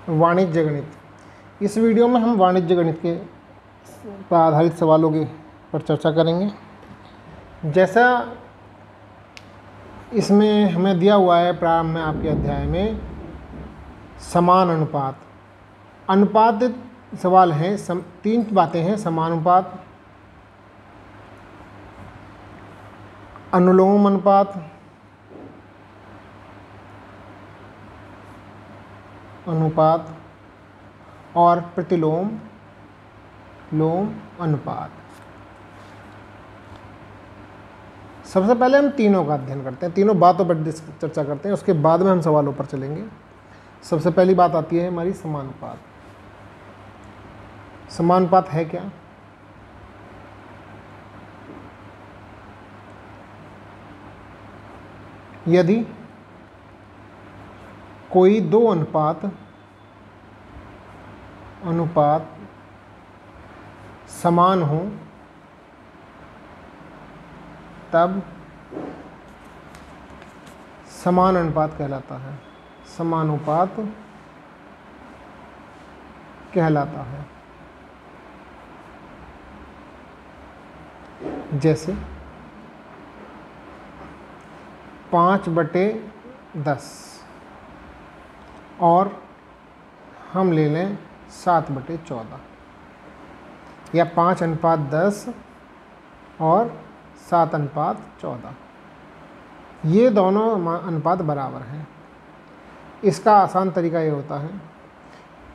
वाणिज्य गणित। इस वीडियो में हम वाणिज्य गणित के पर आधारित सवालों की पर चर्चा करेंगे। जैसा इसमें हमें दिया हुआ है प्रारंभ में आपके अध्याय में, समान अनुपात। अनुपातित सवाल हैं, तीन बातें हैं: समानुपात, अनुलोम अनुपात, और प्रतिलोम अनुपात। सबसे पहले हम तीनों का अध्ययन करते हैं, तीनों बातों पर चर्चा करते हैं, उसके बाद में हम सवालों पर चलेंगे। सबसे पहली बात आती है हमारी समानुपात। समानुपात है क्या? यदि कोई दो अनुपात समान हो तब समान अनुपात कहलाता है, समानुपात कहलाता है। जैसे 5/10 और हम ले लें 7/14, या 5:10 और 7:14, ये दोनों अनुपात बराबर हैं। इसका आसान तरीका ये होता है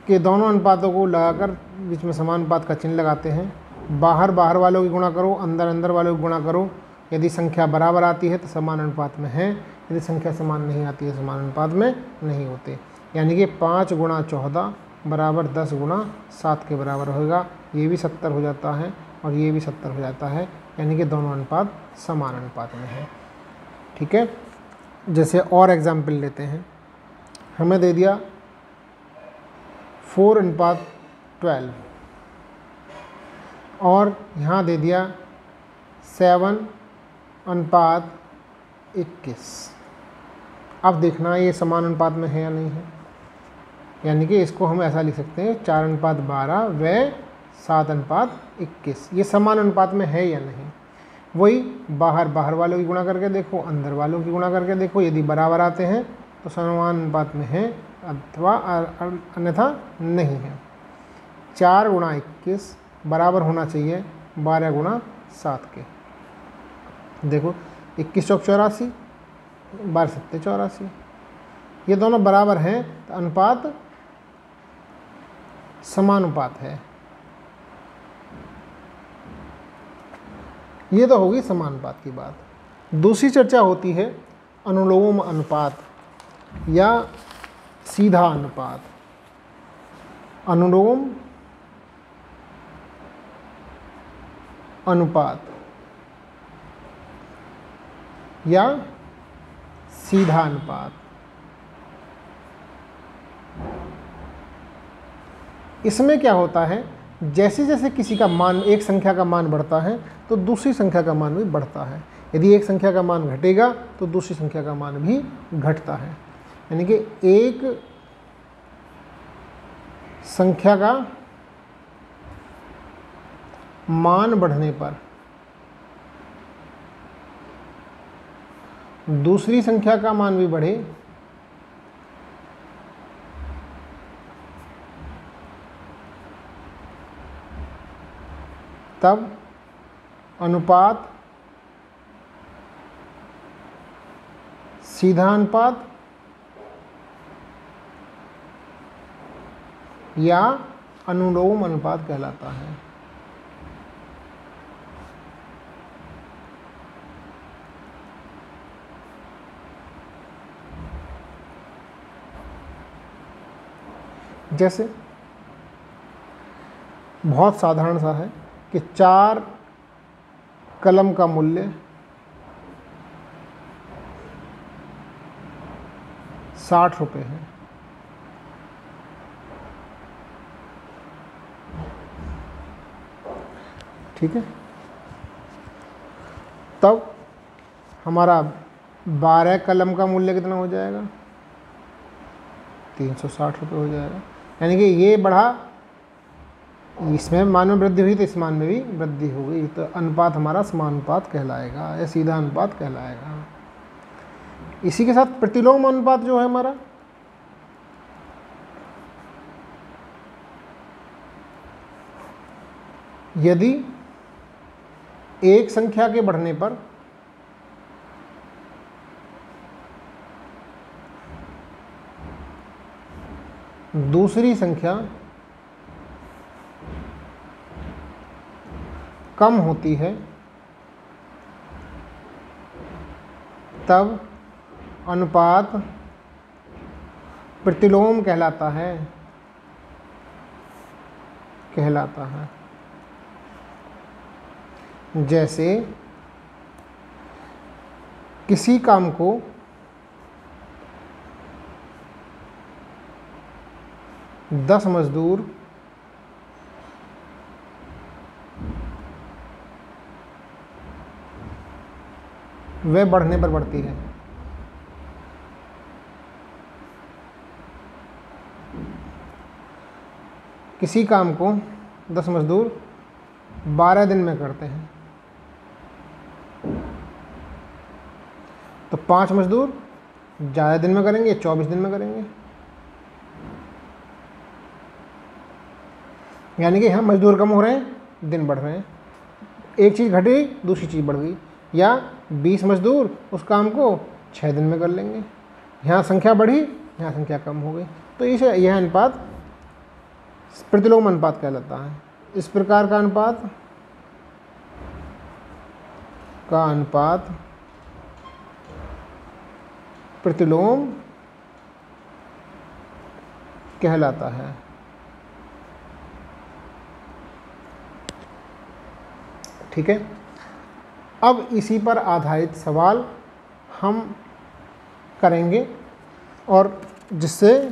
कि दोनों अनुपातों को लगाकर बीच में समानुपात का चिन्ह लगाते हैं। बाहर वालों की गुणा करो, अंदर वालों की गुणा करो। यदि संख्या बराबर आती है तो समान अनुपात में है, यदि संख्या समान नहीं आती है समान अनुपात में नहीं होते। यानी कि 5 × 14 बराबर 10 × 7 के बराबर होगा। ये भी 70 हो जाता है और ये भी 70 हो जाता है, यानी कि दोनों अनुपात समान अनुपात में है। ठीक है। जैसे और एग्जाम्पल लेते हैं, हमें दे दिया 4:12 और यहाँ दे दिया 7:21। अब देखना ये समान अनुपात में है या नहीं है। यानी कि इसको हम ऐसा लिख सकते हैं 4:12 व 7:21, ये समान अनुपात में है या नहीं। वही बाहर वालों की गुणा करके देखो, अंदर वालों की गुणा करके देखो। यदि बराबर आते हैं तो समान अनुपात में है, अथवा अन्यथा नहीं है। 4 × 21 बराबर होना चाहिए 12 × 7 के। देखो 21 × 84, 12 × 7 84, ये दोनों बराबर हैं तो अनुपात समानुपात है। ये तो होगी समानुपात की बात। दूसरी चर्चा होती है अनुलोम अनुपात या सीधा अनुपात। अनुलोम अनुपात या सीधा अनुपात। इसमें क्या होता है, जैसे जैसे किसी का मान, एक संख्या का मान बढ़ता है तो दूसरी संख्या का मान भी बढ़ता है। यदि एक संख्या का मान घटेगा तो दूसरी संख्या का मान भी घटता है। यानी कि एक संख्या का मान बढ़ने पर दूसरी संख्या का मान भी बढ़े, तब अनुपात सीधा अनुपात या अनुलोम अनुपात कहलाता है। जैसे बहुत साधारण सा है कि 4 कलम का मूल्य 60 रुपये है। ठीक है, तब हमारा 12 कलम का मूल्य कितना हो जाएगा? 360 रुपये हो जाएगा। यानी कि ये बढ़ा, इसमें मान में वृद्धि हुई तो इस मान में भी वृद्धि हो गई, तो अनुपात हमारा समानुपात कहलाएगा या सीधा अनुपात कहलाएगा। इसी के साथ प्रतिलोम अनुपात जो है हमारा, यदि एक संख्या के बढ़ने पर दूसरी संख्या कम होती है, तब अनुपात प्रतिलोम कहलाता है। जैसे किसी काम को दस मजदूर वे बढ़ने पर बढ़ती है। किसी काम को 10 मजदूर 12 दिन में करते हैं, तो 5 मजदूर ज़्यादा दिन में करेंगे, 24 दिन में करेंगे। यानी कि यहाँ मजदूर कम हो रहे हैं, दिन बढ़ रहे हैं। एक चीज़ घटी, दूसरी चीज़ बढ़ गई। या 20 मजदूर उस काम को 6 दिन में कर लेंगे, यहाँ संख्या बढ़ी, यहाँ संख्या कम हो गई। तो इसे यह अनुपात प्रतिलोम अनुपात कहलाता है। इस प्रकार का अनुपात प्रतिलोम कहलाता है। ठीक है, अब इसी पर आधारित सवाल हम करेंगे, और जिससे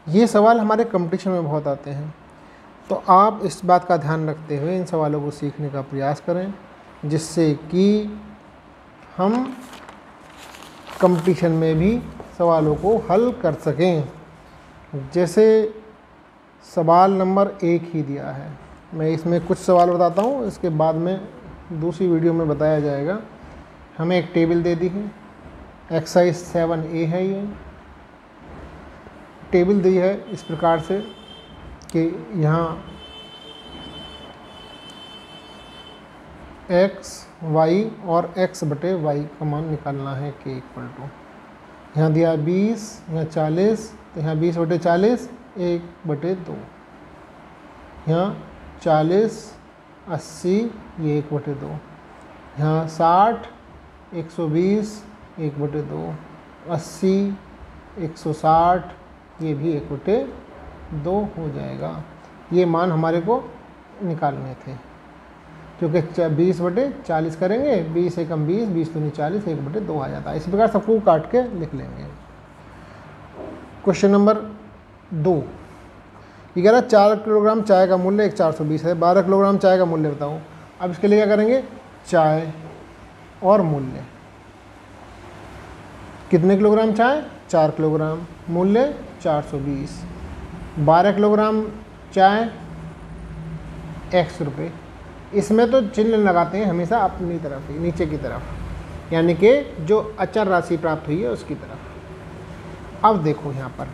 ये सवाल हमारे कंपटीशन में बहुत आते हैं। तो आप इस बात का ध्यान रखते हुए इन सवालों को सीखने का प्रयास करें, जिससे कि हम कंपटीशन में भी सवालों को हल कर सकें। जैसे सवाल नंबर 1 ही दिया है, मैं इसमें कुछ सवाल बताता हूँ, इसके बाद में दूसरी वीडियो में बताया जाएगा। हमें एक टेबल दे दी है, एक्सरसाइज 7A है। ये टेबल दी है इस प्रकार से कि यहाँ x, y और x बटे y का मान निकालना है k इक्वल टू, यहाँ दिया 20, यहाँ 40, तो यहाँ 20 बटे 40 1/2, यहाँ 40 80 ये 1/2, यहाँ 60 120 1/2, 80 160 ये भी 1/2 हो जाएगा। ये मान हमारे को निकालने थे, क्योंकि 20 बटे 40 करेंगे, 20 से कम 20, 20 तो नहीं 40, 1/2 आ जाता है। इसी प्रकार सबको काट के लिख लेंगे। क्वेश्चन नंबर 2, ये कह रहा है 4 किलोग्राम चाय का मूल्य 420 है, 12 किलोग्राम चाय का मूल्य बताओ। अब इसके लिए क्या करेंगे, चाय और मूल्य, कितने किलोग्राम चाय, 4 किलोग्राम, मूल्य 420, 12 किलोग्राम चाय x रुपये। इसमें तो चिन्ह लगाते हैं हमेशा अपनी तरफ ही, नीचे की तरफ, यानी कि जो अचर राशि प्राप्त हुई है उसकी तरफ। अब देखो यहाँ पर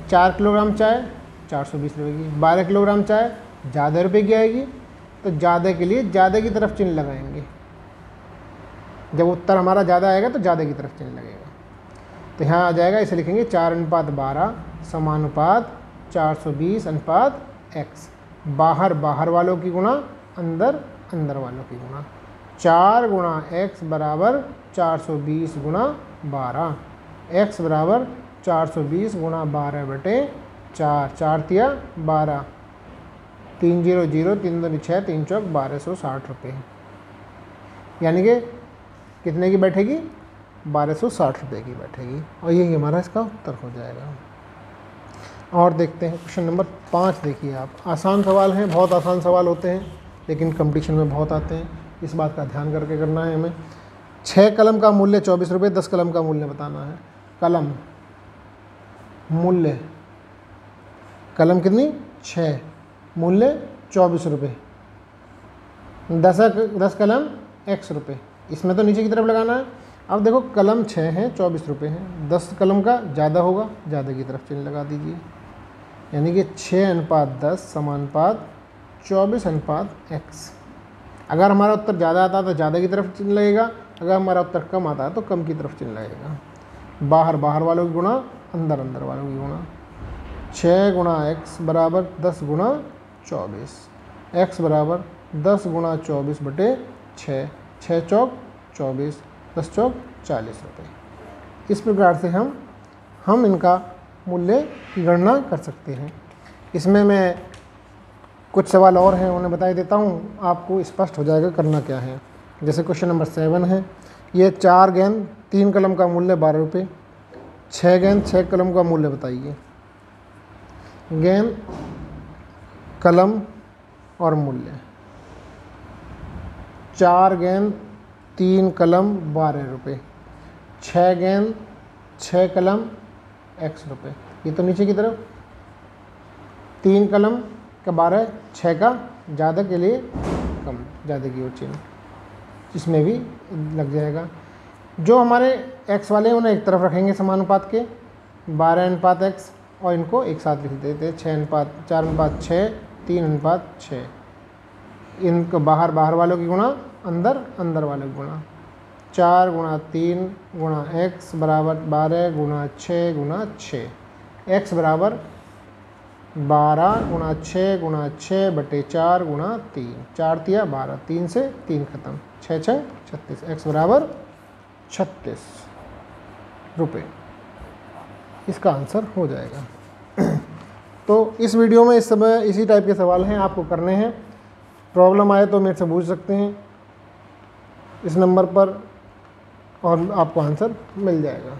4 किलोग्राम चाय 420 रुपये की, 12 किलोग्राम चाय ज़्यादा रुपये की आएगी, तो ज़्यादा के लिए ज़्यादा की तरफ चिन्ह लगाएंगे। जब उत्तर हमारा ज़्यादा आएगा तो ज़्यादा की तरफ चिन्ह लगेगा। तो यहाँ आ जाएगा, इसे लिखेंगे 4:12 समानुपात 420 अनुपात x। बाहर बाहर वालों की गुणा, अंदर अंदर वालों की गुणा। 4 गुणा x बराबर 420 गुणा 12, x बराबर 420 गुणा 12 बटे 4, 4 तिया 12, 3 0 0, 3 2 6, 3 चौक 1260 रुपये। यानी कि कितने की बैठेगी, 1260 रुपये की बैठेगी, और यही हमारा इसका उत्तर हो जाएगा। और देखते हैं क्वेश्चन नंबर 5। देखिए आप, आसान सवाल हैं, बहुत आसान सवाल होते हैं, लेकिन कंपटीशन में बहुत आते हैं, इस बात का ध्यान करके करना है हमें। 6 कलम का मूल्य 24 रुपये, 10 कलम का मूल्य बताना है। कलम मूल्य, कलम कितनी 6, मूल्य 24 रुपये, 10 कलम x रुपये। इसमें तो नीचे की तरफ लगाना है। अब देखो कलम 6 है, 24 रुपये है, 10 कलम का ज़्यादा होगा, ज़्यादा की तरफ चिन्ह लगा दीजिए। यानी कि 6:10 समानुपात 24:x। अगर हमारा उत्तर ज़्यादा आता है तो ज़्यादा की तरफ चिन्ह लगेगा, अगर हमारा उत्तर कम आता है तो कम की तरफ चिन्ह लगेगा। बाहर वालों की गुणा, अंदर वालों की गुणा। 6 गुणा x बराबर 10 गुणा 24, x बराबर 10 गुणा 24 बटे 6, 6 चौक 24, 10 चौक 40 रुपये। इस प्रकार से हम इनका मूल्य की गणना कर सकते हैं। इसमें मैं कुछ सवाल और हैं उन्हें बता देता हूँ, आपको स्पष्ट हो जाएगा करना क्या है। जैसे क्वेश्चन नंबर 7 है, ये 4 गेंद 3 कलम का मूल्य 12 रुपये, 6 गेंद 6 कलम का मूल्य बताइए। गेंद, कलम और मूल्य। 4 गेंद 3 कलम 12 रुपये, 6 गेंद 6 कलम x रुपये। ये तो नीचे की तरफ 3 कलम का 12, 6 का ज़्यादा के लिए कम, ज़्यादा की ओर चिन्ह इसमें भी लग जाएगा। जो हमारे x वाले हैं उन्हें एक तरफ रखेंगे समानुपात के, 12:x, और इनको एक साथ लिख देते हैं 4:6, 3:6। इनको बाहर वालों की गुणा, अंदर वालों की गुणा। 4 गुणा 3 गुणा x बराबर 12 गुणा 6 गुणा 6। x बराबर 12 गुणा 6 गुणा 6 बटे 4 गुणा 3, 4 तिया 12, 3 से 3 खत्म, 6 6 36, x बराबर 36 रुपये। इसका आंसर हो जाएगा। तो इस वीडियो में इस समय इसी टाइप के सवाल हैं, आपको करने हैं। प्रॉब्लम आए तो मेरे से पूछ सकते हैं इस नंबर पर और आपको आंसर मिल जाएगा।